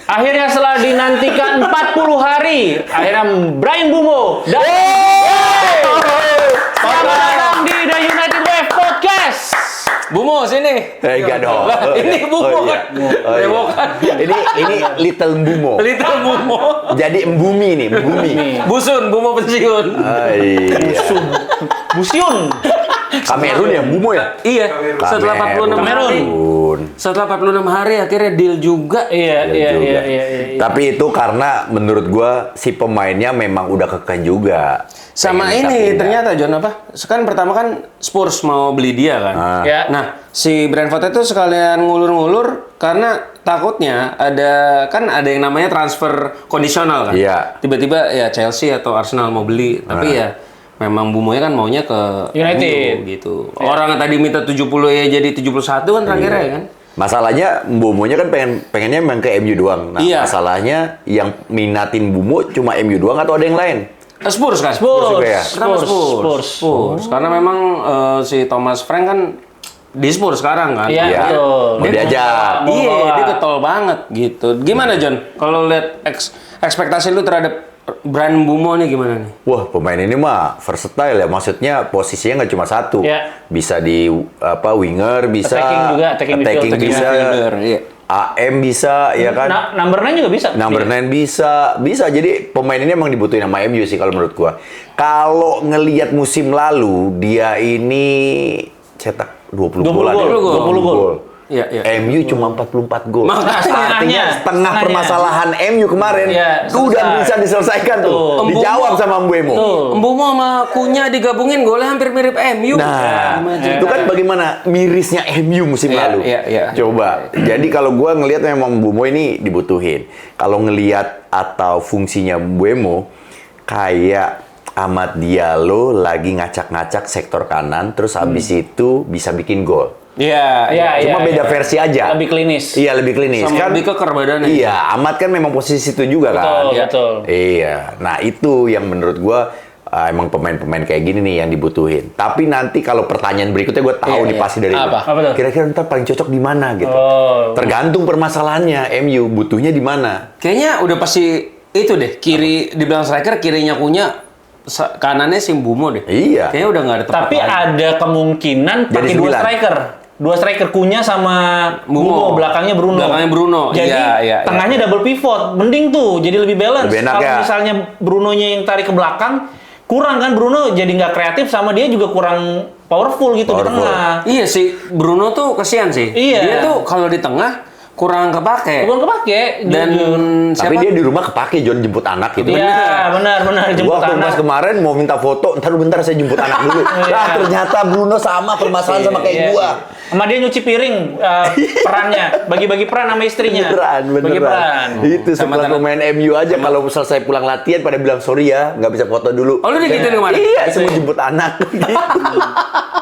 Akhirnya setelah dinantikan 40 hari, akhirnya Bryan Mbumo dan selamat datang di The United Wave Podcast. Mbumo sini. Enggak dong. Ini Mbumo kan. Rewokan. Ini Little Mbumo. Little Mbumo. Jadi Mbumi nih, Mbumi. Busun, Mbumo pensiun. Iya. Busion. Kamerun ya, Mbumo ya? Iya, setelah 46 hari. Kamerun. Setelah 46 hari akhirnya deal juga. Iya. Tapi itu karena menurut gua si pemainnya memang udah kekeh juga. Sama Pengen ini pindah. ternyata John apa? Kan pertama kan Spurs mau beli dia kan. Ya. Nah, si Brentford itu sekalian ngulur-ngulur karena takutnya ada yang namanya transfer kondisional kan. Iya. Tiba-tiba ya Chelsea atau Arsenal mau beli, tapi ya memang Mbumonya kan maunya ke United. MU gitu. Orang yang tadi minta 70 ya jadi 71 kan terakhirnya ya kan. Masalahnya Mbumonya kan pengennya memang ke MU doang. Nah, Iya. masalahnya yang minatin Mbumo cuma MU doang atau ada yang lain? Spurs kan? juga ya? Pertama Spurs. Karena memang si Thomas Frank kan di Spurs sekarang kan. Iya, Iya. betul. Mau diajak. Iya, bawa. dia ketol banget gitu. Gimana John? Kalau lihat ekspektasi lu terhadap Bryan Mbumo nih gimana nih? Wah, pemain ini mah versatile ya. Maksudnya posisinya nggak cuma satu. Iya. Bisa di winger, bisa Attacking juga, attacking midfield, bisa, Midfielder, iya. AM bisa, ya kan? Number 9 juga bisa. Number 9 bisa. Jadi pemain ini emang dibutuhin sama MU sih kalau menurut gua. Kalau ngelihat musim lalu dia ini cetak 20 gol. 20 gol. Iya, iya. MU cuma 44 gol. Makanya. Artinya setengah Setengahnya. permasalahan MU kemarin Iya, itu udah selesai. bisa diselesaikan tuh. Tuh. Dijawab sama Mbeumo. Tuh. Mbumo sama Kunya digabungin golnya hampir mirip MU. Nah, Imagine. itu kan bagaimana mirisnya MU musim Iya, lalu. iya. Coba. Jadi kalau gua ngelihat memang Mbeumo ini dibutuhin. Kalau ngelihat atau fungsinya Mbeumo kayak Amad Diallo lagi ngacak-ngacak sektor kanan, terus habis itu bisa bikin gol. Iya, Cuma beda versi aja. Lebih klinis. Iya, lebih klinis. Sama lebih keker badannya. Iya, Amad kan memang posisi itu juga kan. Betul. Iya. Nah, itu yang menurut gua emang pemain-pemain kayak gini nih yang dibutuhin. Tapi nanti kalau pertanyaan berikutnya gua tahu Iya, nih pasti dari Apa? lu. Apa tuh? Kira-kira ntar paling cocok di mana gitu. Oh. Tergantung permasalahannya MU butuhnya di mana. Kayaknya udah pasti itu deh, kiri dibilang striker, kirinya Kunya, kanannya si Mbumo deh. Iya. Kayaknya udah nggak ada tempat Tapi lain. ada kemungkinan Jadi pakai 2 9. striker. 2 striker Kunya sama Mbumo. Mbumo, belakangnya Bruno. Belakangnya Bruno. Jadi Iya. tengahnya double pivot, mending tuh, jadi lebih balance. Lebih enak Kalau ya? misalnya Brunonya yang tarik ke belakang, kurang kan Bruno jadi nggak kreatif sama dia juga kurang powerful gitu di Powerful. tengah. Iya sih, Bruno tuh kesian sih. Iya. Dia tuh kalau di tengah kurang kepake. Bukan kepake. Dan jujur. Tapi siapa? dia di rumah kepake John jemput anak gitu. Iya, benar Gua jemput waktu anak. pas kemarin mau minta foto, bentar saya jemput anak dulu. Lah ternyata Bruno sama permasalahan sama kayak Iya. gua. Sama dia nyuci piring perannya, bagi-bagi peran sama istrinya. Bagi Beneran. peran. Itu Sama sekelas pemain MU aja kalau selesai pulang latihan pada bilang sorry ya, nggak bisa foto dulu. Oh, lu digituin kemarin? Iya, saya mau jemput anak. Gitu.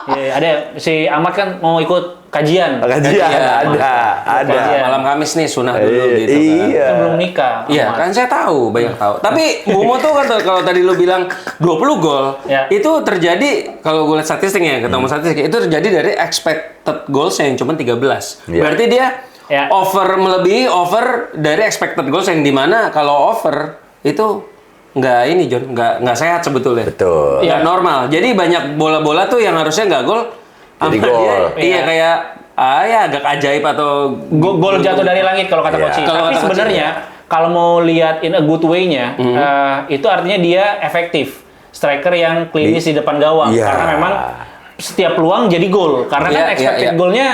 Iya, ada si Ahmad kan mau ikut kajian. Kajian ada. Kajian. Malam Kamis nih sunah dulu gitu kan. Iya. Kan belum nikah. Iya, Ahmad. kan saya tahu, banyak tahu. Tapi Mbumo tuh kan kalau tadi lu bilang 20 gol, Ya. itu terjadi kalau gue lihat statistiknya, ketemu statistik, itu terjadi dari expected goals yang cuma 13. Ya. Berarti dia Ya. melebihi over dari expected goals yang dimana kalau over itu nggak ini John, nggak sehat sebetulnya. Betul. Nggak normal. Jadi banyak bola-bola tuh yang harusnya nggak gol, Jadi sama gol. dia, iya Iya. kayak ya agak ajaib atau Gol jatuh dari langit kalau kata Iya. Koci. Kalau Tapi kata Koci, sebenarnya kalau mau lihat in a good way-nya, itu artinya dia efektif. Striker yang klinis di depan gawang. Iya. Karena memang setiap peluang jadi gol. Karena kan Iya, expected iya. goal-nya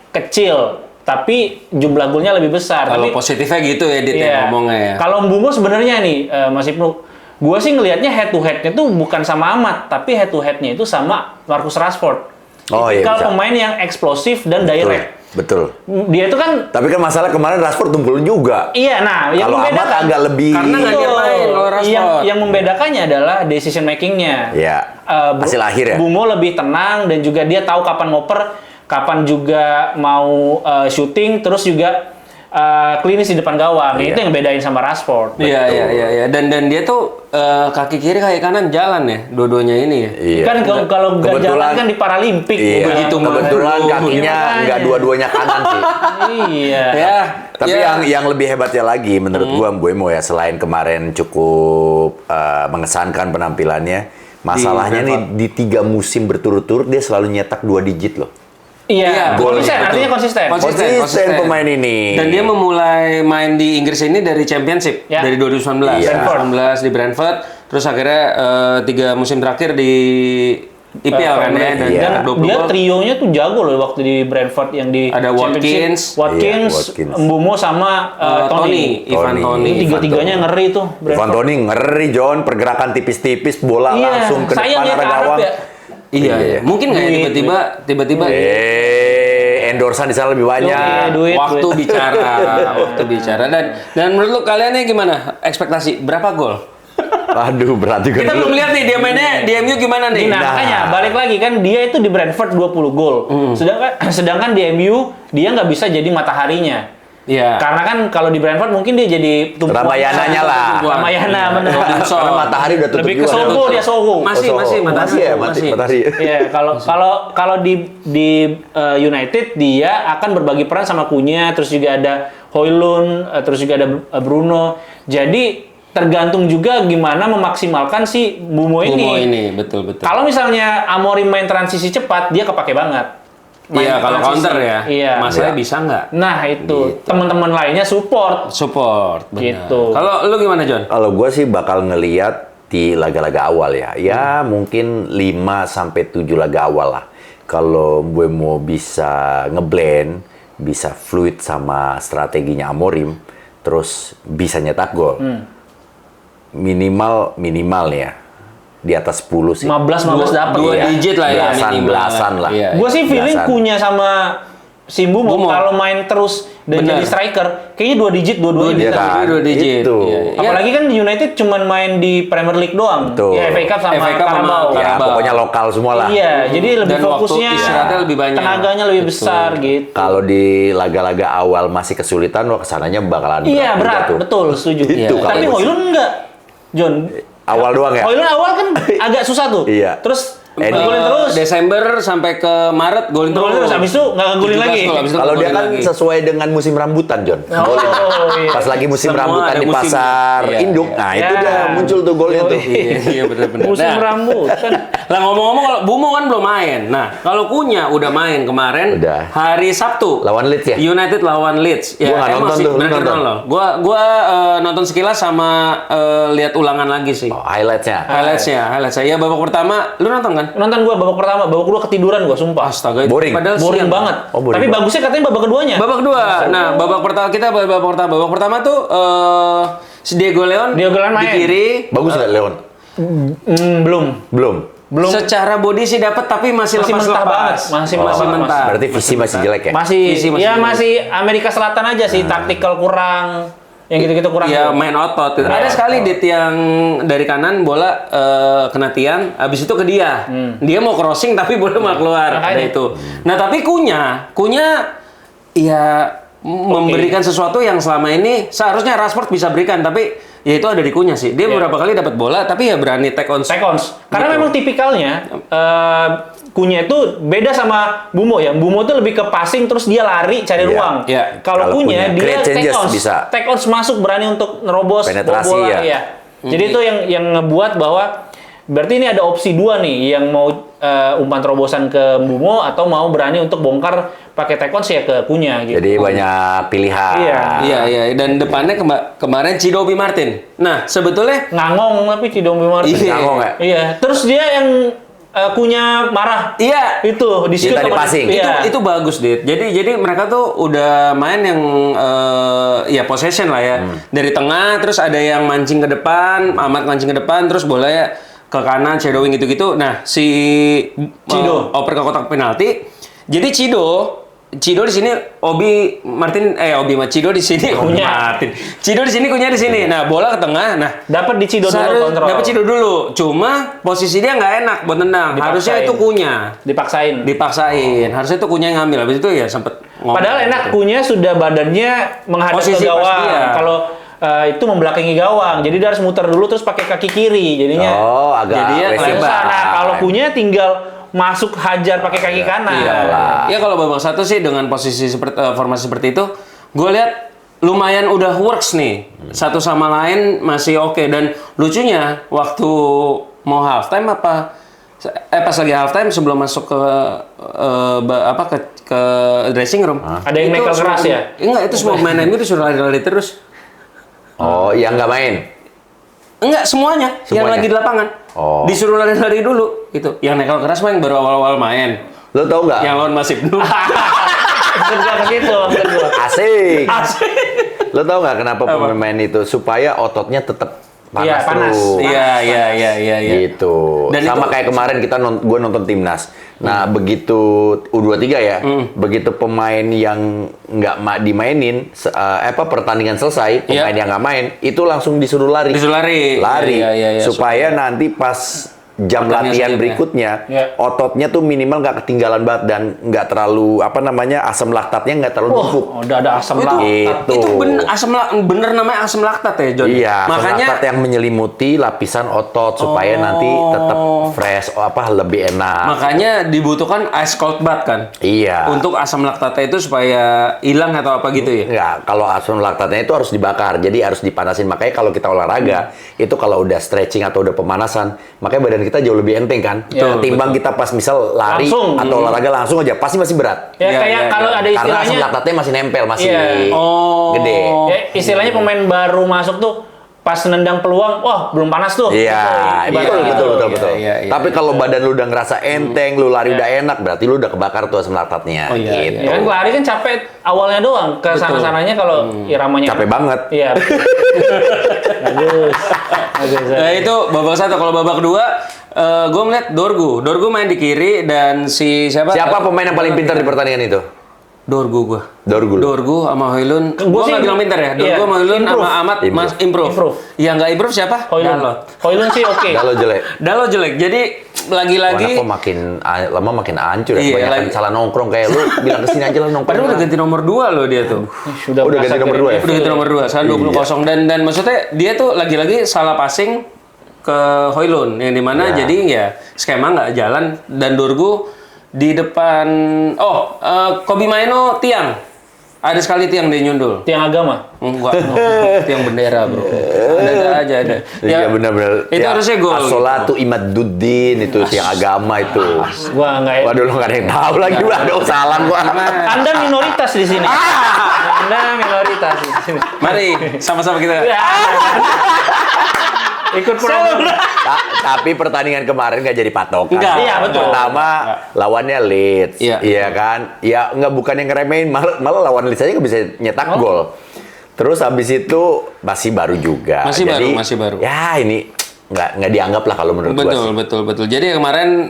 kecil, tapi jumlah golnya lebih besar. kalau Tapi positifnya gitu ya Dit iya. yang ngomongnya ya. Kalau Mbumo sebenarnya nih, Mas Ibnu, gue sih ngelihatnya head to head-nya tuh bukan sama Ahmad, tapi head to head-nya itu sama Marcus Rashford. Oh, iya, Tipikal bisa. pemain yang eksplosif dan direct. Betul. Dia itu kan Tapi kan masalah kemarin Rashford tumpul juga. iya, nah yang Kalau Ahmad membedakan agak lebih. Karena nggak Betul. diapain kalau Rashford. yang membedakannya adalah decision making-nya. Ya. Hasil akhir ya. Bumo lebih tenang dan juga dia tahu kapan ngoper, kapan juga mau shooting, terus juga klinis di depan gawang. Itu yang bedain sama Rashford. Iya. Dan dia tuh kaki kiri kaki kanan jalan ya, dua-duanya ini ya. Iya. Kan kalau nggak jalan kan di Paralimpik. Iya. Begitu kebetulan maju. kakinya nggak dua-duanya kanan sih. Iya. Ya. Tapi yang lebih hebatnya lagi menurut gua Mbeumo ya, selain kemarin cukup mengesankan penampilannya, masalahnya nih di 3 musim berturut-turut dia selalu nyetak 2 digit loh. Iya, golnya, konsisten, betul. artinya konsisten. Konsisten pemain ini. Dan dia memulai main di Inggris ini dari Championship Ya. dari 2019. Iya. 2019 di Brentford, terus akhirnya 3 musim terakhir di IPL kan ya, dan Iya. Dan 20 dia gol. trionya tuh jago loh waktu di Brentford yang di Ada Championship. Watkins. Watkins, Iya, Watkins. Mbeumo sama Tony. Ivan Tony. Ini tiga-tiganya ngeri tuh Ivan Brentford. Tony ngeri John, pergerakan tipis-tipis, bola Iya, langsung ke sayang depan ya arah ke Arab gawang. ya. Iya, Iya. mungkin nggak ya Duit, tiba-tiba Endorsan di sana lebih banyak. Iya, duit. waktu bicara dan menurut lu kalian nih gimana ekspektasi berapa gol? Aduh, berat juga. Kita belum lihat nih dia mainnya di MU gimana nih. Nah, makanya balik lagi kan dia itu di Brentford 20 gol. Sedangkan di MU dia nggak bisa jadi mataharinya. Iya. Karena kan kalau di Brentford mungkin dia jadi tumpuan. Ramayananya lah. Ramayana benar. Karena matahari udah tutup Lebih ke juga. Sogo dia Sogo. Masih Masih ya, matahari. Iya, kalau di United dia akan berbagi peran sama Cunha, terus juga ada Højlund, terus juga ada Bruno. Jadi tergantung juga gimana memaksimalkan si Mbeumo Bumo ini. ini betul. Kalau misalnya Amorim main transisi cepat, dia kepake banget. Main Iya, kalau transisi. counter ya. Iya. Masalahnya bisa nggak? Nah, itu. Teman-teman lainnya support. Support, benar. Gitu. Kalau lu gimana, John? Kalau gue sih bakal ngeliat di laga-laga awal ya. Ya mungkin 5 sampai 7 laga awal lah. Kalau Mbeumo bisa ngeblend, bisa fluid sama strateginya Amorim, terus bisa nyetak gol. Minimal ya. Di atas 10 sih. 15 dapat Dua ya. digit lah ya. Belasan lah. Iya. Gue sih feeling Belasan. Cunha sama si Mbeumo Mbeumo. kalau main terus dan Bener. jadi striker, kayaknya 2 digit dua-duanya Iya bisa. kan? Dua digit. Itu. Iya. Apalagi kan United cuman main di Premier League doang. Betul. Ya FA Cup sama FA Cup sama Carabao. Ya, Carabao. pokoknya lokal semua lah. Iya, jadi lebih Dan waktu fokusnya istirahatnya lebih banyak. tenaganya lebih Betul. besar gitu. Kalau di laga-laga awal masih kesulitan, wah kesananya bakalan Iya, juga berat, tuh. betul, setuju. Itu Tapi kalau Højlund enggak, John. Awal doang ya? Højlund awal kan agak susah tuh. Iya. Terus Golin golin terus. Desember sampai ke Maret golin Golin terus, habis itu nggak ngegolin 17 lagi. gol, habis itu Kalau dia golin kan lagi. sesuai dengan musim rambutan, John. Oh, iya. Pas lagi musim Semua rambutan ada di musim. pasar Iya, induk, iya. nah itu Ya. dia muncul tuh golnya tuh. Iya benar-benar. Musim Nah, rambut kan. Lah ngomong-ngomong kalau Bumo kan belum main. Nah, kalau Cunha udah main kemarin Udah. hari Sabtu. Lawan Leeds ya? United lawan Leeds. Gua nggak nonton masih tuh, lu bener nonton? loh. Gua nonton sekilas sama lihat ulangan lagi sih. Oh, highlights-nya. Highlights-nya. Ya babak pertama lu nonton kan? Nonton gua babak pertama, babak kedua ketiduran gua sumpah. Astaga, Boring. Padahal Boring siang. banget. Oh, boring Tapi banget. bagusnya katanya babak keduanya. Babak kedua. Nah, babak pertama tuh si Diego Leon Diego Leon di main. kiri. Bagus nggak Leon? Belum. Belum. Secara body sih dapat tapi masih Masih mentah banget. Masih mentah. Berarti visi masih jelek ya? Masih, Visi masih ya jelek. masih Amerika Selatan aja sih, taktikal kurang, yang gitu-gitu kurang. Ya main otot. Ada sekali di tiang dari kanan bola kena tiang, habis itu ke dia. Dia mau crossing tapi bola malah keluar. Ada Makanya. itu. Nah tapi Cunha ya memberikan sesuatu yang selama ini seharusnya Rashford bisa berikan, tapi ya itu ada di Cunha sih. Dia beberapa kali dapat bola tapi ya berani take on. Seconds. Karena Gitu. memang tipikalnya Cunha itu beda sama Mbeumo ya. Mbeumo itu lebih ke passing terus dia lari cari Iya, ruang. iya. Kalau Kalau Cunha Cunha, dia create take changes ons, bisa. take ons masuk berani untuk nerobos Penetrasi, bola. ya. Iya. Jadi itu yang ngebuat bahwa berarti ini ada opsi dua nih, yang mau umpan terobosan ke Mbeumo atau mau berani untuk bongkar pakai take ons ya ke Cunha gitu. Jadi banyak pilihan. Iya. Iya, dan depannya kemarin Cidobi Martin. Nah, sebetulnya Ngangong tapi Cidombe Martin. Iya. Ngangong ya? Iya. Terus dia yang Cunha marah. iya, Itu di situ Dia tadi passing. itu bagus, Dit. Jadi mereka tuh udah main yang ya possession lah ya. Dari tengah terus ada yang mancing ke depan, Ahmad mancing ke depan terus bolanya ke kanan shadowing gitu-gitu. Nah, si Cido oper ke kotak penalti. Jadi Cido Cido di sini, Cido di sini, Obi Martin. Cido di sini, Kunya di sini. Nah, bola ke tengah. Nah, Dapat di Cido dulu kontrol. dapat Cido dulu. Cuma posisi dia nggak enak buat tendang. Harusnya itu Kunya. Dipaksain. Harusnya itu Kunya yang ngambil. Habis itu ya sempet ngomong. Padahal enak Kunya sudah badannya menghadap ke Posisi pas gawang. dia. Kalau itu membelakangi gawang. Jadi dia harus muter dulu terus pakai kaki kiri. Jadinya agak Jadi ya lebar. Nah, kalau Kunya tinggal masuk hajar pakai kaki kanan. Ya kalau babak satu sih dengan posisi formasi seperti itu, gue lihat lumayan udah works nih. Satu sama lain masih oke. Dan lucunya waktu mau halftime pas lagi halftime sebelum masuk ke dressing room. Ada yang nekel keras ya? Enggak, itu semua pemain MU itu suruh lari-lari terus. Oh, yang nggak main. Enggak, semuanya yang Semuanya? lagi di lapangan. Oh. Disuruh lari-lari dulu gitu. Yang nekel keras mah yang baru awal-awal main. Lo tau nggak? Yang lawan Masif dulu. Maksud gua ke situ, maksud gua. Asik. Lo tau nggak kenapa pemain itu supaya ototnya tetap panas, Iya, panas. terus. Iya. Gitu. Dan sama itu- kayak kemarin gue nonton timnas. Nah, begitu U23 ya, begitu pemain yang nggak dimainin, pertandingan selesai, pemain yang nggak main, itu langsung disuruh lari. Disuruh lari. Lari. Iya, Supaya nanti pas jam Pertandingan latihan selanjutnya. berikutnya, Iya. ototnya tuh minimal nggak ketinggalan banget dan nggak terlalu asam laktatnya nggak terlalu numpuk. Udah ada asam Itu, laktat. Gitu. itu bener namanya asam laktat ya, John? Iya, asam Makanya laktat yang menyelimuti lapisan otot supaya nanti tetap fresh, lebih enak. makanya dibutuhkan ice cold bath kan? Iya. Untuk asam laktatnya itu supaya hilang atau apa gitu ya? Enggak, kalau asam laktatnya itu harus dibakar, jadi harus dipanasin. Makanya kalau kita olahraga, itu kalau udah stretching atau udah pemanasan, makanya badan kita jauh lebih enteng kan? Betul, Ketimbang kita pas misal lari Langsung. atau olahraga langsung aja, pasti masih berat. Ya Iya, kayak iya, kalau iya. ada Karena asam istilahnya, laktatnya masih nempel, masih Iya. gede. ya, istilahnya pemain baru masuk tuh pas nendang peluang, wah belum panas tuh. Iya, Gitu, ibaratnya gitu. betul. Iya. Tapi kalau badan lu udah ngerasa enteng, lu lari udah enak, berarti lu udah kebakar tuh asam laktatnya. Oh, iya, gitu. Ya kan lari kan capek awalnya doang, ke sana-sananya kalau iramanya Capek banget. Iya. Bagus. Nah itu babak satu. Kalau babak kedua, gue melihat Dorgu main di kiri dan siapa? Siapa pemain yang paling pintar di pertandingan itu? Dorgu gue. Dorgu. Dorgu sama Hoylun. Gua Gue sih- nggak bilang pintar ya. Dorgu iya, sama Hoylun improve. sama Ahmad Improve. improve. Yang nggak improve siapa? Hoylun. Dalot. Hoylun sih oke. Kalau jelek. Dalot jelek. Jadi lagi-lagi. Warna kok makin lama makin hancur ya. Iya, Kebanyakan lagi- salah nongkrong kayak lu bilang kesini aja lah nongkrong. Padahal udah ganti nomor 2 loh dia tuh. Sudah Udah ganti berasa nomor kirim 2 ya? Udah ganti nomor 2, sekarang 20-0 dan maksudnya dia tuh lagi-lagi salah passing ke Hoylun yang dimana Ya. jadi ya skema nggak jalan dan Dorgu di depan Kobi Maino tiang. Ada sekali tiang dia nyundul. Tiang agama. Enggak, tiang bendera, Bro. Ada aja ada. Iya benar-benar. Itu harusnya gol. As-sholatu imadduddin itu tiang agama itu. Gua enggak ya. Waduh lu nggak ada yang tahu lagi gua. Aduh salah gua. Anda minoritas di sini. Anda minoritas di sini. Mari sama-sama kita. Ya. Ikut program. Tapi pertandingan kemarin nggak jadi patokan. Nggak. Iya, betul. Pertama lawannya Leeds, Iya. kan? Ya nggak bukan yang ngeremehin, malah lawan Leeds aja nggak bisa nyetak gol. Terus habis itu masih baru juga. Masih baru, Jadi, masih baru. Ya ini nggak dianggap lah kalau menurut gua sih. Betul. Jadi kemarin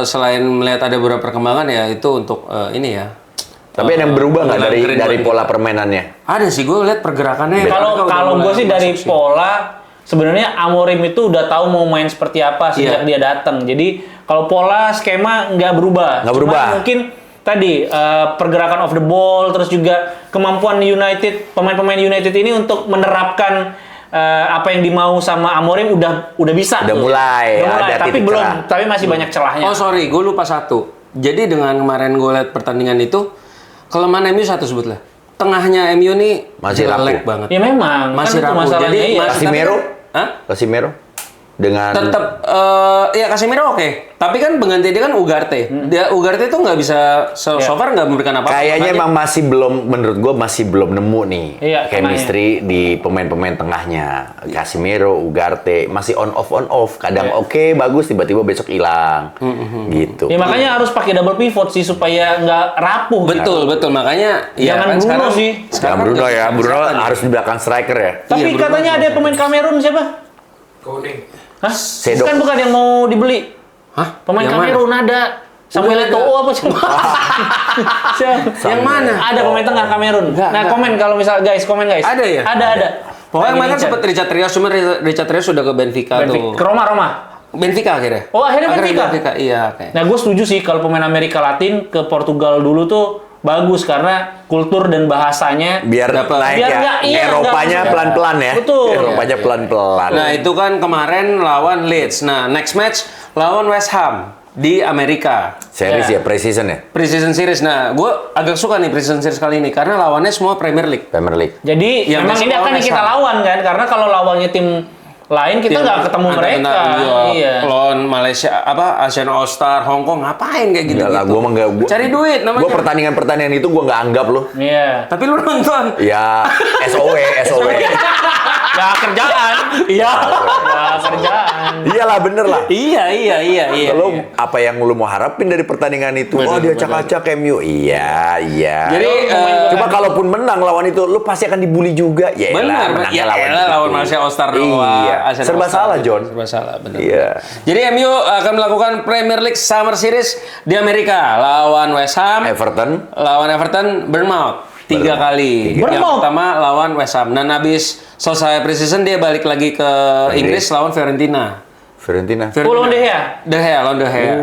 selain melihat ada beberapa perkembangan ya itu untuk ini ya. Tapi ada yang berubah nggak Ngelanterin dari buat pola permainannya? Ada sih, gue lihat pergerakannya. Kalau gue sih dari pola, sebenarnya Amorim itu udah tahu mau main seperti apa sejak dia datang. Jadi kalau pola skema nggak berubah. Nggak Cuman berubah. mungkin tadi pergerakan of the ball, terus juga kemampuan pemain-pemain United ini untuk menerapkan apa yang dimau sama Amorim udah bisa. Udah tuh. mulai, ada tapi titik belum, cerah. tapi masih banyak celahnya. Oh sorry, gue lupa satu. Jadi dengan kemarin gue lihat pertandingan itu, kelemahan MU satu sebutlah. Tengahnya MU nih Masih jelek rapuh. banget. Ya memang, Masih kan itu rapuh. masalahnya. Jadi, iya. Casemiro? Hah? Casemiro dengan Tetap ya Casemiro oke. Tapi kan pengganti dia kan Ugarte. Ugarte tuh nggak bisa so far nggak memberikan apa-apa. kayaknya Makanya- emang masih belum, menurut gue masih belum nemu nih Iya, chemistry di pemain-pemain tengahnya. Casemiro, Ugarte masih on off. Kadang oke, bagus, tiba-tiba besok hilang. Gitu. Ya makanya harus pakai double pivot sih supaya nggak rapuh. Betul. Makanya Jangan kan Bruno sekarang, sih. Jangan Bruno ya, Bruno siapa nih? harus di belakang striker ya. Tapi Iya, katanya ada pemain Kamerun siapa? Coding. Hah? Sedok. Bukan yang mau dibeli. Hah? Pemain Yang mana? Kamerun ada. Samuel Eto'o apa sih? Yang mana? Ada pemain tengah Kamerun. Enggak, Nah, enggak. komen kalau misal guys, komen guys. Ada ya? Ada. Pokoknya Lagi kemarin kan di chat. sempet Richard Rios, cuma Richard Rios sudah ke Benfica tuh. Ke Roma. Benfica akhirnya. Oh, akhirnya Benfica? Iya, oke. Nah, gue setuju sih kalau pemain Amerika Latin ke Portugal dulu tuh bagus karena kultur dan bahasanya Biar Dapat. naik Biar ya. nggak- iya, Eropanya nggak- pelan-pelan ya. Betul. Eropanya Iya. pelan-pelan. Nah, itu kan kemarin lawan Leeds. Nah, next match lawan West Ham di Amerika. Series ya, pre-season ya. Pre-season series. Nah, gue agak suka nih pre-season series kali ini karena lawannya semua Premier League. Premier League. jadi Yang memang besok ini akan lawan yang kita West Ham. lawan kan karena kalau lawannya tim lain kita nggak ketemu mereka. Iya. Lawan Malaysia, Asian All Star, Hong Kong, ngapain kayak gitu? Enggak lah, gua mah enggak. Cari duit namanya. Gua pertandingan-pertandingan itu gua nggak anggap loh. Iya. Tapi lu nonton. Ya, SOW. Ya kerjaan. Iya. Ya kerjaan. Iyalah bener lah. Iya. Lo apa yang lu mau harapin dari pertandingan itu? Bener, Oh dia acak-acak MU. Iya. Jadi, Coba kalaupun menang lawan itu, lu pasti akan dibully juga. Ya Benar, menang ya lawan elah, itu. lawan Malaysia All Star doang. Iya. Asian Serba All Star. salah, John. Serba salah, benar. Iya. Jadi MU akan melakukan Premier League Summer Series di Amerika lawan West Ham, lawan Everton, Bournemouth 3 kali. Yang Bournemouth. pertama lawan West Ham dan habis selesai preseason dia balik lagi ke Inggris lawan Fiorentina. Fiorentina. Lawan De Gea. De Gea.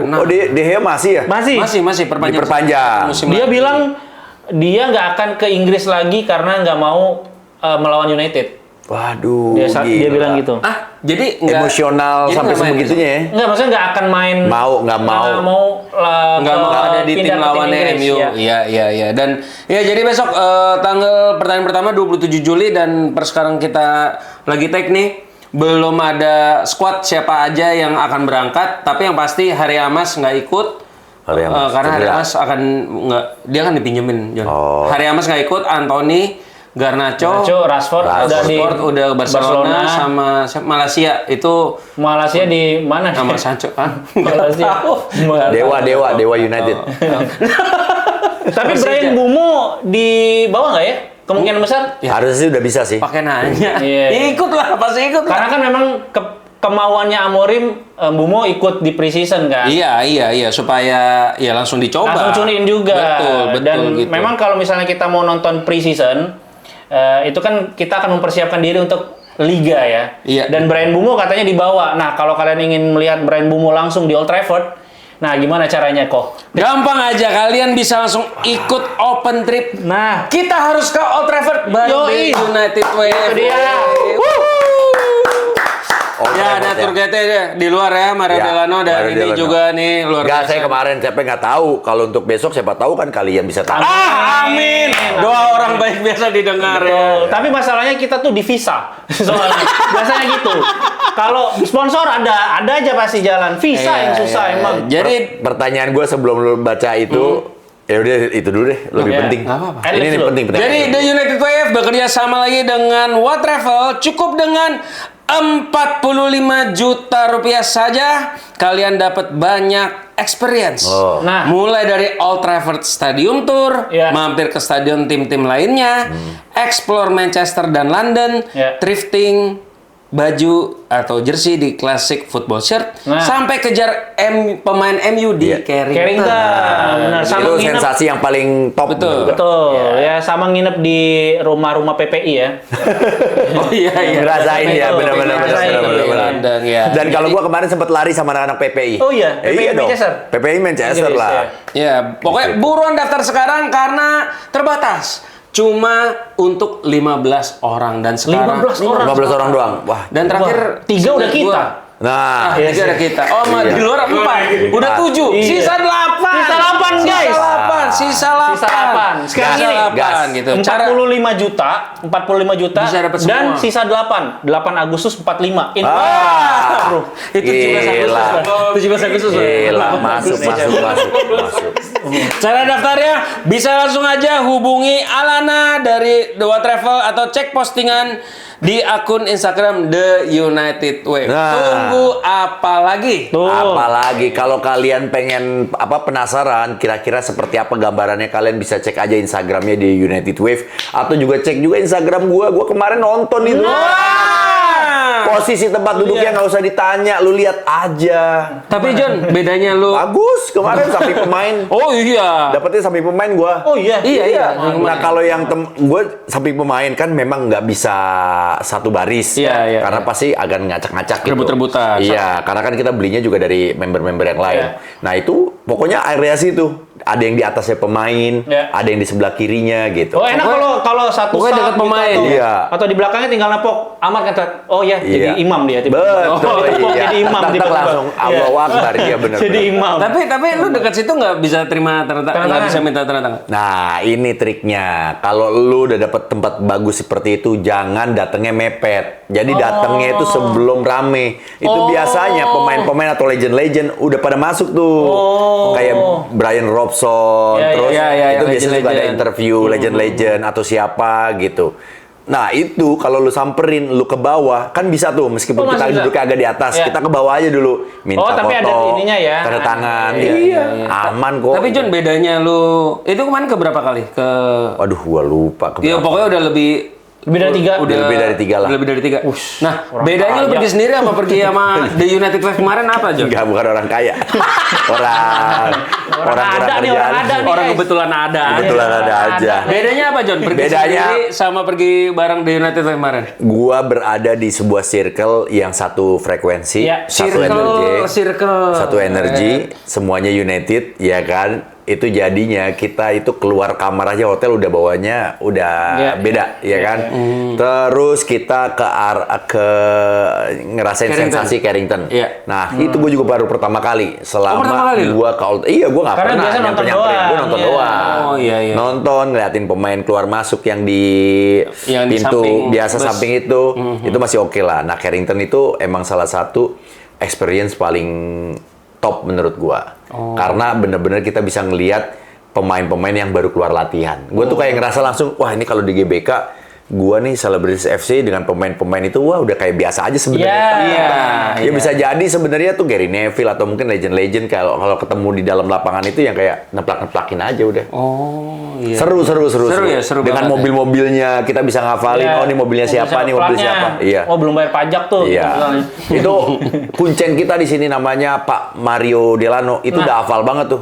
Nah, Oh, De Gea masih ya? masih perpanjang. Diperpanjang. Musim Dia lagi. bilang dia nggak akan ke Inggris lagi karena nggak mau melawan United. Waduh. Dia gila. bilang gitu. Jadi nggak Emosional jadi sampai nggak main sebegitunya ya. Nggak, maksudnya nggak akan main. Nggak mau. Nggak mau ada di tim lawannya MU. Iya. Dan ya jadi besok tanggal pertandingan pertama 27 Juli dan per sekarang kita lagi take nih belum ada squad siapa aja yang akan berangkat, tapi yang pasti Hari Amas nggak ikut. Hari Amas, Karena Hari cedera. Amas dia akan dipinjemin, John. Oh. Hari Amas nggak ikut, Anthony, Garnacho, Rashford udah Barcelona sama Malaysia itu Malaysia di mana? sama Sancho kan. Malaysia. Dewa United. Tapi Brian Bumo di bawah nggak ya? Kemungkinan besar. Harusnya sih udah bisa sih. Pakai nanya. Iya. Ikut lah, pasti ikut lah. Karena kan memang kemauannya Amorim, Bumo ikut di preseason kan. Iya, supaya ya langsung dicoba. Langsung tune in juga. Betul Dan gitu. memang kalau misalnya kita mau nonton preseason, itu kan kita akan mempersiapkan diri untuk liga ya. Iya. Dan Brian Bumo katanya dibawa. Nah, kalau kalian ingin melihat Brian Bumo langsung di Old Trafford, nah gimana caranya kok? Gampang aja, kalian bisa langsung ikut open trip. Nah, Kita harus ke Old Trafford bareng Yoi. United Way. itu dia. Ya, ada tour guide-nya di luar ya, Mario Ya, Delano dan Mario ini Delano. juga nih luar Enggak, biasa. saya kemarin capek nggak tahu. Kalau untuk besok siapa tahu kan kalian bisa tahu. Amin. Doa orang baik biasa didengar ya. Tapi masalahnya kita tuh di visa. Soalnya biasanya gitu. Kalau sponsor ada aja pasti jalan. Visa Iya, yang susah iya, emang. iya. Jadi Pertanyaan gue sebelum lu baca itu, ya udah itu dulu deh, lebih Oke. penting. Nggak apa-apa. Ini nih Dulu. penting. Jadi The United Wave bekerja sama lagi dengan What Travel, cukup dengan 45 juta rupiah saja kalian dapat banyak experience. Oh. Nah. Mulai dari Old Trafford Stadium Tour, Ya. mampir ke stadion tim-tim lainnya, explore Manchester dan London, Ya. thrifting baju atau jersey di classic football shirt, Nah. sampai kejar pemain MU di Iya. Carrington. Benar, sama Itu nginep. sensasi yang paling top. Betul. Betul, ya sama nginep di rumah-rumah PPI ya. Oh iya. Ngerasain ya, Betul, benar-benar. ngerasain. London, ya. Dan kalau Jadi- gua kemarin sempat lari sama anak-anak PPI. Oh iya, PPI dong. Manchester? PPI Manchester Inggris, lah. ya. Ya, pokoknya buruan daftar sekarang karena terbatas. Cuma untuk 15 orang dan sekarang 15 orang. 15 orang doang. Wah. Dan Wah, terakhir 3 udah kita. Nah, Tiga ada kita. Oh, Iya. di luar 4. Udah 7. Iya. Sisa 8. Sisa 8, guys. Sisa 8. Sisa 8. Sekarang Sisa ini, 8 gitu. 45 juta Bisa dapat dan semua. sisa 8 Agustus 45. Ah. Bro. Itu 17 Agustus. Gila. Bro. 17 Agustus. Bro. gila, masuk. Cara daftarnya bisa langsung aja hubungi Alana dari The What Travel atau cek postingan di akun Instagram The United Way. Nah. Tunggu apa lagi? Tuh. Apalagi kalau kalian pengen penasaran kira-kira seperti apa gambarannya, kalian bisa cek aja Instagramnya di United Wave atau juga cek juga Instagram gua kemarin nonton itu. Nah. Posisi tempat duduknya nggak usah ditanya, lu lihat aja. Tapi John, bedanya lu. Bagus, kemarin samping pemain. Oh iya. Dapetnya samping pemain gua. Oh iya. Iya. Nah kalau yang gue samping pemain kan memang nggak bisa satu baris. Iya. Karena pasti agak ngacak-ngacak gitu. Rebut-rebutan. Iya, karena kan kita belinya juga dari member-member yang lain. Iya. Nah itu pokoknya area situ. Ada yang di atasnya pemain, Iya. ada yang di sebelah kirinya gitu. Oh enak kalau satu pokoknya sub dekat pemain. atau, Iya. atau di belakangnya tinggal nepok. Amat kata, oh ya jadi imam dia. Betul, Nepok iya. jadi imam. Tak tiba-tiba. langsung Iya. Allahu Akbar, iya benar. Jadi imam. Tapi lu dekat situ nggak bisa terima tanda tangan, nggak bisa minta tanda tangan. Nah, ini triknya. Kalau lu udah dapet tempat bagus seperti itu, jangan datangnya mepet. Jadi datangnya itu sebelum rame. Itu biasanya pemain-pemain atau legend-legend udah pada masuk tuh. Kayak Brian Robson, Iya, terus iya, itu biasanya juga ada legend-legend. interview legend-legend atau siapa gitu. Nah itu kalau lu samperin, lu ke bawah, kan bisa tuh meskipun Oh, kita masih bisa? duduknya agak di atas, Iya. kita ke bawah aja dulu, minta Oh, tapi foto, ada ininya ya. tanda tangan, Iya, iya, aman kok. Tapi John, bedanya lu itu kemarin ke berapa kali? Waduh, gua lupa. Iya pokoknya udah lebih Lebih dari 3. Udah Lebih dari 3 lah. Lebih dari 3. Nah, orang bedanya lu kaya. pergi sendiri apa pergi sama The United Live kemarin apa, John? Enggak, bukan orang kaya. orang kurang ada nih, kerjaan. orang ada nih. Orang guys. kebetulan ada. Kebetulan ada aja. Bedanya apa, John? Pergi Bedanya- sendiri sama pergi bareng The United Live kemarin? Gua berada di sebuah circle yang satu frekuensi, Iya. satu energi, Circle. satu energi, semuanya United, ya kan? Itu jadinya kita itu keluar kamar aja hotel udah bawanya udah Iya. beda, ya kan? Terus kita ke ngerasain Carrington. sensasi Carrington. Iya. Nah, itu gue juga baru pertama kali selama pertama kali lu? gua iya gua nggak Karena pernah biasa nonton nyamperin, doang, gua nonton iya. doang. Oh, iya. Nonton, ngeliatin pemain keluar masuk yang di Yang di pintu samping biasa bus. samping itu masih oke lah. Nah, Carrington itu emang salah satu experience paling top menurut gua. Karena bener-bener kita bisa ngelihat pemain-pemain yang baru keluar latihan. Gua tuh kayak ngerasa langsung, wah ini kalau di GBK, gua nih Celebrities FC dengan pemain-pemain itu, wah udah kayak biasa aja sebenarnya. Iya. Ya bisa jadi sebenarnya tuh Gary Neville atau mungkin legend-legend kalau ketemu di dalam lapangan itu yang kayak neplak-neplakin aja udah. Oh, iya. Seru. Ya, seru Dengan banget, mobil-mobilnya kita bisa ngafalin, Iya. oh ini mobilnya siapa, nih mobil platnya. siapa. Iya. Oh belum bayar pajak tuh. Iya. Itu kuncen kita di sini namanya Pak Mario Delano. Itu udah hafal banget tuh.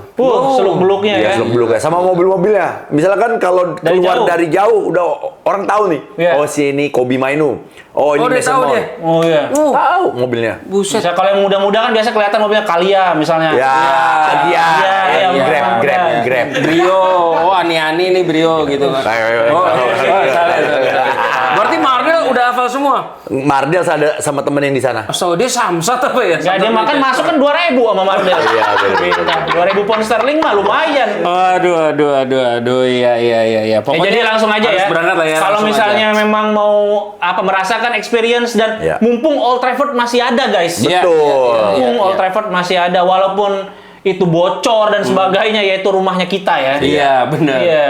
Seluk-beluknya Iya, ya. seluk-beluknya sama mobil-mobilnya. Misalkan kalau Dari keluar jauh. dari jauh udah orang tahu nih. Iya. Oh si ini Kobe Mainu. Oh ini dia Mason tahu Mount. dia. Oh iya. Tahu mobilnya. Buset. Bisa kalau yang muda-muda kan biasa kelihatan mobilnya Kalia misalnya. Ya, dia. Iya, Grab. Brio, ani-ani nih Brio gitu kan. Ayo. Salah. Berarti Mardel udah hafal semua? Mardel ada sama temen yang di sana. So dia samsat apa ya? Nggak, dia makan masuk kan 2.000 sama Mardel. Iya, bener. 2.000 pound sterling mah lumayan. Aduh, iya. Pokoknya Jadi langsung aja harus ya. berangkat lah ya. Kalau langsung misalnya aja. memang mau merasakan experience dan Iya. mumpung Old Trafford masih ada guys. Iya. Betul. Mumpung Old Trafford masih ada walaupun itu bocor dan sebagainya yaitu rumahnya kita ya. Iya, benar. Iya.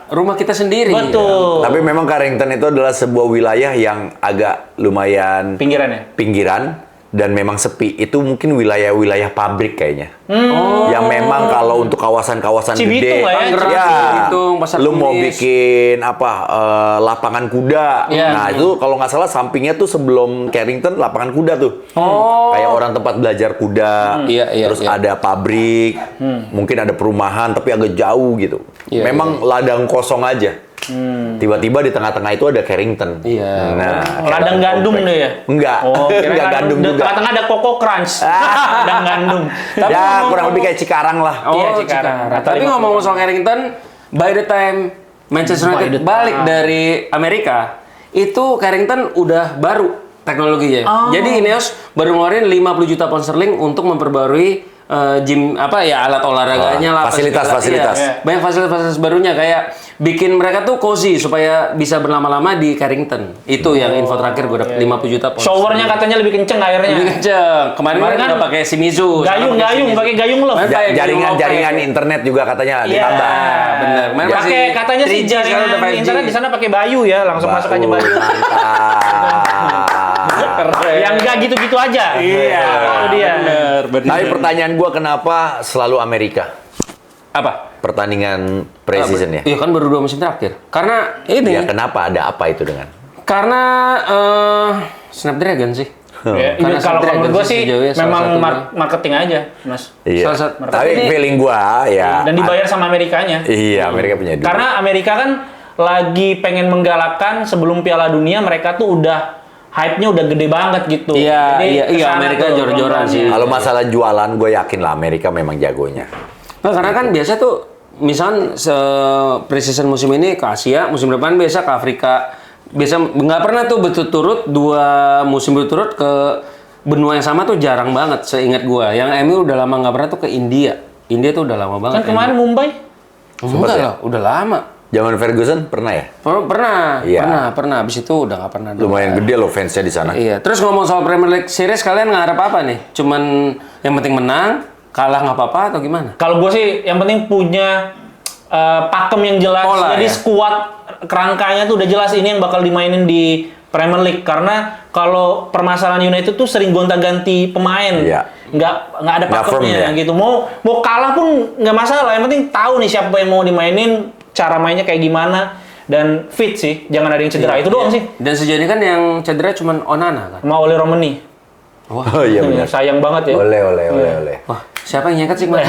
Rumah kita sendiri. Betul. Tapi memang Carrington itu adalah sebuah wilayah yang agak lumayan Pinggiran ya? pinggiran dan memang sepi. Itu mungkin wilayah-wilayah pabrik kayaknya. Yang memang kalau untuk kawasan-kawasan Cibitung gede, lah ya, Tangerang, Cibitung, Pasar lu mau Kunis. bikin lapangan kuda. Iya. Nah, itu kalau nggak salah sampingnya tuh sebelum Carrington lapangan kuda tuh. Kayak orang tempat belajar kuda. Iya, Terus iya. ada pabrik, mungkin ada perumahan tapi agak jauh gitu. Iya, memang ladang kosong aja. Tiba-tiba di tengah-tengah itu ada Carrington. Iya. Nah, Ladang gandum deh ya? Enggak. Oh, kira Enggak gandum di juga. tengah-tengah ada Koko Crunch. Ladang gandum. Ya, kurang lebih kayak Cikarang lah. Iya, Oh, Cikarang. Cikarang. Tapi ngomong soal Carrington, by the time Manchester United balik dari Amerika, itu Carrington udah baru teknologinya. Jadi Ineos baru ngeluarin 50 juta pound sterling untuk memperbarui gym alat olahraganya lah, apa Fasilitas. segala- iya. Banyak fasilitas barunya kayak bikin mereka tuh cozy supaya bisa berlama-lama di Carrington. Itu yang info terakhir gue dapet 50 juta pound. Showernya katanya lebih kenceng airnya. Lebih kenceng. Kemarin kan udah pakai Shimizu. sekarang Gayung, pakai gayung loh. Kemarin pakai Jaringan internet juga katanya ditambah. bener. Kemarin masih Pakai katanya sih 3G, sekarang udah jaringan 5G. internet di sana pakai Bayu ya, langsung masuk aja Bayu. Mantap. Yang enggak gitu-gitu aja. Iya, Itu dia. bener. Tapi pertanyaan gua kenapa selalu Amerika? Apa? Pertandingan preseason ya? Iya kan baru 2 musim terakhir. Karena ini. Ya kenapa ada apa itu dengan? Karena Snapdragon sih. Ya, Karena kalau Satria menurut gue Galaxy sih sejauh ya salah memang satunya. marketing aja, Mas. Iya. Salah satu- Tapi ini- feeling gua ya. Dan dibayar sama Amerikanya. Iya, Amerika punya duit. Karena Amerika kan lagi pengen menggalakkan sebelum Piala Dunia mereka tuh udah hype-nya udah gede banget gitu. Iya, Jadi iya, kesana Amerika tuh jor-joran pelan-pelannya. sih. Kalau masalah jualan, gue yakin lah Amerika memang jagonya. Nah, karena kan biasa tuh misal pre-season musim ini ke Asia, musim depan biasa ke Afrika. Biasa nggak pernah tuh berturut-turut 2 musim berturut ke benua yang sama tuh jarang banget seingat gua. Yang MU udah lama nggak pernah tuh ke India. India tuh udah lama banget. Kan kemarin Mumbai. Enggak Sempet ya? lah, udah lama. Zaman Ferguson pernah ya? Pernah, Iya. pernah. Abis itu udah nggak pernah. Lumayan gede loh fansnya di sana. Iya. Terus ngomong soal Premier League Series, kalian ngarep apa nih? Cuman yang penting menang, kalah nggak apa-apa atau gimana? Kalau gue sih yang penting punya pakem yang jelas. Pola, Jadi ya? skuad kerangkanya tuh udah jelas ini yang bakal dimainin di Premier League. Karena kalau permasalahan United tuh sering gonta-ganti pemain. Iya. Nggak ada Nggak firm, pakemnya ya? gitu. Mau kalah pun nggak masalah. Yang penting tahu nih siapa yang mau dimainin, cara mainnya kayak gimana, dan fit sih. Jangan ada yang cedera. Itu doang sih. Dan sejauh ini kan yang cedera cuman Onana kan? Sama Oli Romani. Oh iya benar. Sayang banget ya. Oleh. Wah, siapa yang nyekat sih, Mas?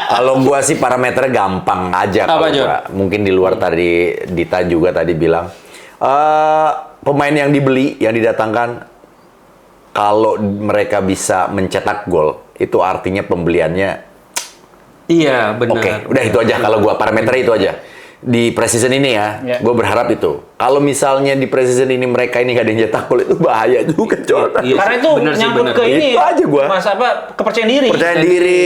Kalau gua sih parameternya gampang aja. Apa, Kalau Jon? gua. Mungkin di luar tadi Dita juga tadi bilang pemain yang dibeli, yang didatangkan, kalau mereka bisa mencetak gol, itu artinya pembeliannya Iya, benar. oke. Udah itu aja kalau gua parameternya itu aja. Di preseason ini ya, Ya. gue berharap itu. Kalau misalnya di preseason ini mereka ini nggak ada yang nyetak gol, itu bahaya juga, Jon. Iya. Karena itu Bener sih, nyangkut bener. ke ini. Itu aja gua. Mas apa kepercayaan diri. Percaya Dan diri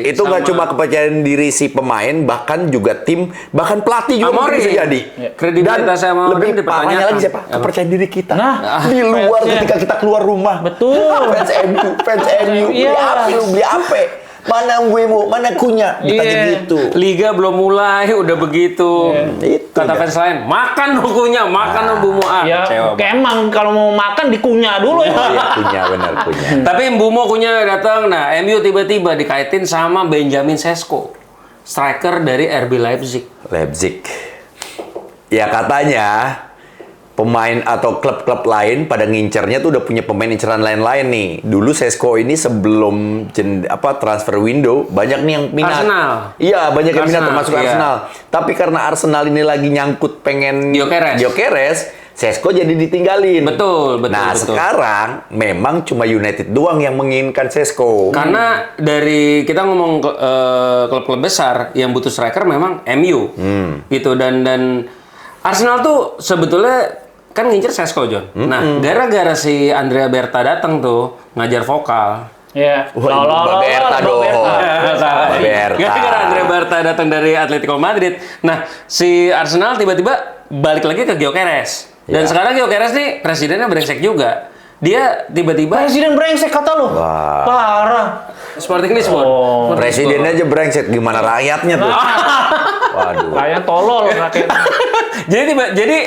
itu nggak sama- cuma kepercayaan diri si pemain, bahkan juga tim, bahkan pelatih juga Amori. mungkin bisa jadi. Kredibilitas Dan sama Amori lebih parahnya dipertanyakan. lagi siapa? Apa? Kepercayaan diri kita. Nah, Di luar fansnya. ketika kita keluar rumah. Betul. Fans MU, beli Iya. apa lu? Beli apa? Mana Mbeumo, mana Kunya? Ditanya Iya. gitu. Liga belum mulai udah begitu. Itu Kata dia. fans lain, makan bukunya, makan Mbumo Ya, kecewa banget. emang kalau mau makan dikunyah dulu ya. Oh iya, Kunya benar Kunya. Tapi Mbumo kunya datang, nah MU tiba-tiba dikaitin sama Benjamin Sesko, striker dari RB Leipzig. Leipzig. Ya katanya pemain atau klub-klub lain pada ngincernya tuh udah punya pemain inceran lain-lain nih. Dulu Sesko ini sebelum transfer window banyak nih yang minat. Arsenal. Iya, banyak yang minat Arsenal, termasuk iya. Arsenal. Tapi karena Arsenal ini lagi nyangkut pengen Gyökeres. Sesko jadi ditinggalin. Betul. Nah, betul. sekarang memang cuma United doang yang menginginkan Sesko. Karena dari kita ngomong klub-klub besar yang butuh striker memang MU. Gitu dan Arsenal tuh sebetulnya kan ngincer Sesko, Jon. Nah, gara-gara si Andrea Berta datang tuh ngajar vokal. Ya. Wah, Mbak Berta dong. Salah. Berta. Gara-gara Andrea Berta datang dari Atletico Madrid. Nah, si Arsenal tiba-tiba balik lagi ke Gyökeres. Dan Ya. sekarang Gyökeres nih presidennya brengsek juga. Dia tiba-tiba Presiden brengsek kata lo. Wah. Parah. Sporting Lisbon. Oh. Presiden aja brengsek, gimana rakyatnya tuh? Waduh. Kayak tolol rakyat. Jadi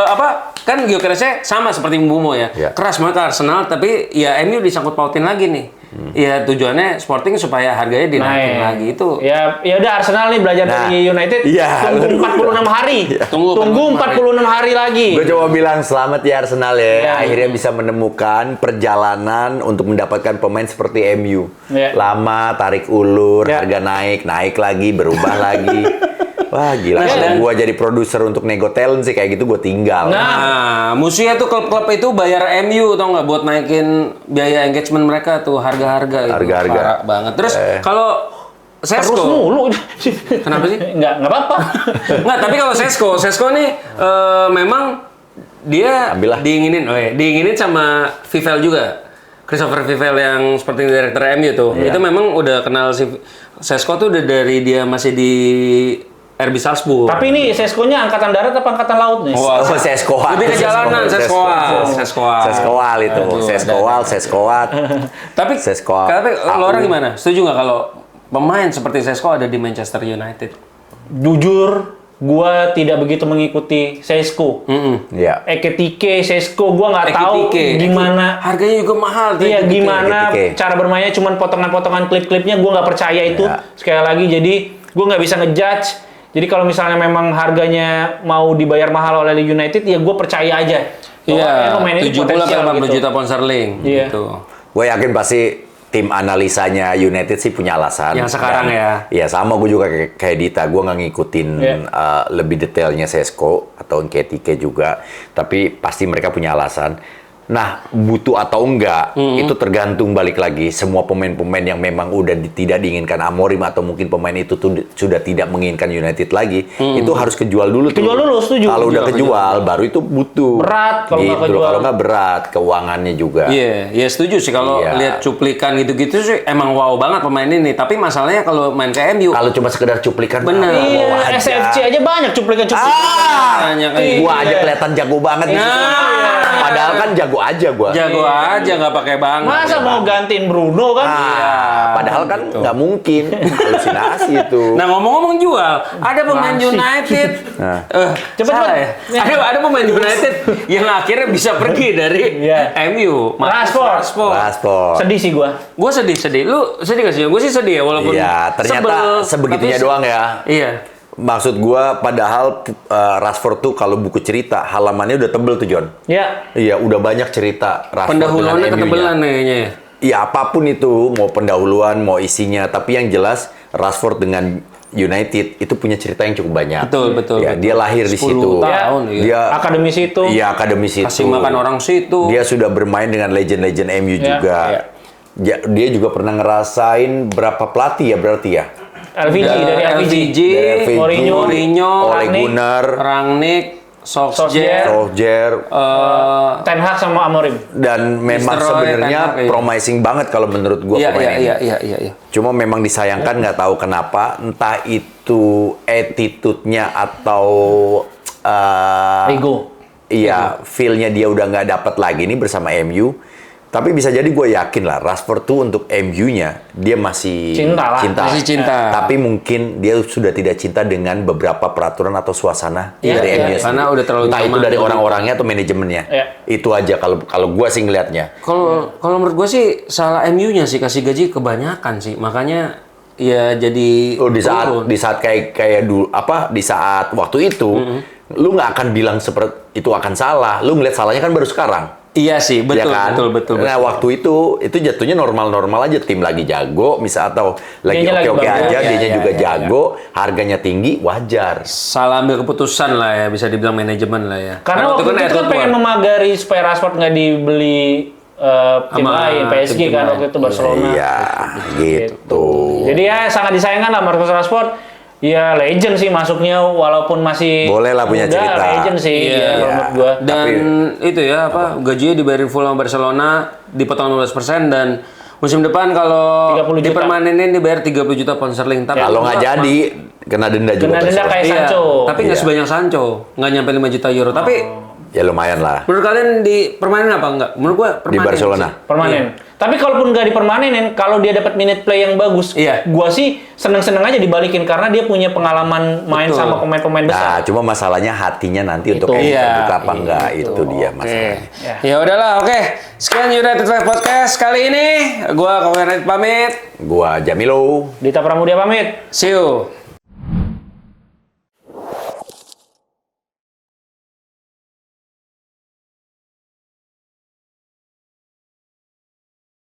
apa kan Gyökeresnya sama seperti Mbumo ya. Ya. Keras banget Arsenal tapi ya MU disangkut pautin lagi nih. Ya tujuannya Sporting supaya harganya dinaikin lagi itu. Ya udah Arsenal nih belajar Nah, dari United. iya, Tunggu 46 hari. Tunggu 46 hari lagi. Gue coba bilang selamat ya Arsenal ya. Ya. Akhirnya bisa menemukan perjalanan untuk mendapatkan pemain seperti MU. Ya. Lama, tarik ulur, Ya. harga naik lagi, berubah lagi. Wah gila, Nah, kalau dan- gue jadi produser untuk nego talent sih kayak gitu gue tinggal. Nah, musuhnya tuh klub-klub itu bayar MU tau nggak buat naikin biaya engagement mereka tuh harga-harga itu. Harga-harga. Parah banget. Terus kalau Terus Sesko, mulu. Kenapa sih? Enggak apa-apa. nggak, tapi kalau Sesko nih memang dia Ambillah. diinginin sama Vivel juga. Christopher Vivel yang sporting director MU tuh. Iya. Itu memang udah kenal si Sesko tuh udah dari dia masih di RB Salzburg. Tapi ini Sesko-nya angkatan darat apa angkatan laut nih? Wah, Oh, Seskoal. Lebih ke jalanan, Seskoal. Seskoal itu. Aduh, Seskoal. Tapi Sesko. lo orang gimana? Setuju nggak kalau pemain seperti Sesko ada di Manchester United? Jujur, gua tidak begitu mengikuti Sesko. Iya. Eketike, Sesko, gua nggak tahu Ekitike. gimana. Harganya juga mahal. tuh, Iya, Ekitike. gimana Ekitike. cara bermainnya cuman potongan-potongan klip-klipnya gua nggak percaya itu. Ya. Sekali lagi, jadi gua nggak bisa ngejudge. Jadi kalau misalnya memang harganya mau dibayar mahal oleh United, ya gua percaya aja. Iya, pemain ini 70 potensial sampai 80 gitu. juta pound sterling Iya. gitu. Gue yakin pasti tim analisanya United sih punya alasan. Yang sekarang ya. Iya, sama gue juga kayak Dita. Gue nggak ngikutin Iya. lebih detailnya Sesko atau Nketiah juga. Tapi pasti mereka punya alasan. Nah, butuh atau enggak, itu tergantung balik lagi. Semua pemain-pemain yang memang udah tidak diinginkan Amorim atau mungkin pemain itu tuh sudah tidak menginginkan United lagi, itu harus kejual dulu tuh. Kejual dulu, setuju. Kalau udah Kejual. kejual, baru itu butuh. Berat kalau nggak Gitu. kejual. Kalau nggak berat, keuangannya juga. Iya, ya setuju sih kalau Iya. lihat cuplikan gitu-gitu sih emang wow banget pemain ini. Tapi masalahnya kalau main ke MU, Kalau cuma sekedar cuplikan, Bener. Iya, wow aja. SFC aja banyak cuplikan-cuplikan. banyak kayak Gua aja kelihatan jago banget di situ. Nah. Padahal kan jago aja gua. jago aja nggak pakai banget. Masa mau gantiin Bruno kan? Padahal kan nggak mungkin. Halusinasi itu. Nah ngomong-ngomong jual, ada pemain Masih. United. Nah. Cepet salah ya. Ada pemain United yang akhirnya bisa pergi dari Iya. MU. Rashford. Sedih sih gua. Gue sedih. Lu sedih gak sih? Gue sih sedih ya walaupun. Iya, ternyata sebel, sebegitunya tapi doang ya. Iya. Maksud gua padahal Rashford tuh kalau buku cerita halamannya udah tebel tuh John. Ya. Iya, udah banyak cerita Rashford Pendahuluannya dengan ketebelan MU-nya. kayaknya ya. Ya apapun itu, mau pendahuluan, mau isinya, tapi yang jelas Rashford dengan United itu punya cerita yang cukup banyak. Betul. Ya, dia lahir di 10 situ. tahun, iya. Dia Akademi situ. Iya, akademi situ. Kasih makan orang situ. Dia sudah bermain dengan legend-legend MU Ya, juga. ya. Dia juga pernah ngerasain berapa pelatih ya berarti ya? LVG dari LVG. Dari LVG, Mourinho, Ole Rangnick, Gunnar, Rangnick, Solskjaer, Solskjaer, Ten Hag sama Amorim. dan memang Nistelrooy, sebenarnya Ten Hag, iya. promising banget kalau menurut gua pemain ini. Iya. Cuma memang disayangkan nggak tahu kenapa, entah itu attitude-nya atau Ego. iya, feel-nya dia udah nggak dapat lagi nih bersama MU. Tapi bisa jadi gue yakin lah, Rashford tuh untuk MU-nya dia masih Cinta lah. Masih cinta. Tapi mungkin dia sudah tidak cinta dengan beberapa peraturan atau suasana Iya, dari iya. MU. Karena udah terlalu entah itu nyaman dari gitu. orang-orangnya atau manajemennya. Iya. Itu aja kalau gue sih ngelihatnya. Kalau menurut gue sih salah MU-nya sih kasih gaji kebanyakan sih. Makanya ya jadi Oh, turun. di saat kayak dulu di saat waktu itu lu nggak akan bilang seperti itu akan salah. Lu ngeliat salahnya kan baru sekarang. Iya sih, betul, Ya kan? betul. Nah, waktu itu jatuhnya normal-normal aja, tim lagi jago, misal atau lagi Dianya lagi oke-oke bagus. aja, Ya, dianya ya, juga ya, jago, harganya tinggi, wajar. Salah ambil keputusan lah ya, bisa dibilang manajemen lah ya. Karena waktu itu kan Edward pengen Ward. memagari supaya Rashford nggak dibeli tim Sama lain, PSG tim kan lain. waktu itu Barcelona. Iya, gitu. Jadi ya sangat disayangkan lah Marcus Rashford. Ya legend sih masuknya walaupun masih Boleh lah punya muda, cerita. legend sih Iya. ya, kalau menurut gua. Dan itu ya gajinya dibayarin full sama Barcelona, dipotong 15% dan musim depan kalau 30 juta. dipermanenin dibayar 30 juta pound sterling. Tapi Kalau nggak enggak, jadi, kena denda juga. Kena denda Barcelona. kayak Iya, Sancho. tapi nggak Iya. sebanyak Sancho, nggak nyampe 5 juta euro. Tapi Ya lumayan lah. menurut kalian di permanen apa enggak? Menurut gua Di permanen. Barcelona. sih. Permanen. Tapi kalaupun nggak dipermanenin, kalau dia dapat minute play yang bagus, Iya. gua sih seneng-seneng aja dibalikin karena dia punya pengalaman main Betul. sama pemain-pemain besar. Nah, cuma masalahnya hatinya nanti untuk MU Iya. terbuka apa enggak, itu dia Oke. masalahnya. Ya udahlah, oke. Sekian United Live Podcast kali ini. Gua Kawan United pamit. Gua Jamilo. Dita Pramudia pamit. See you.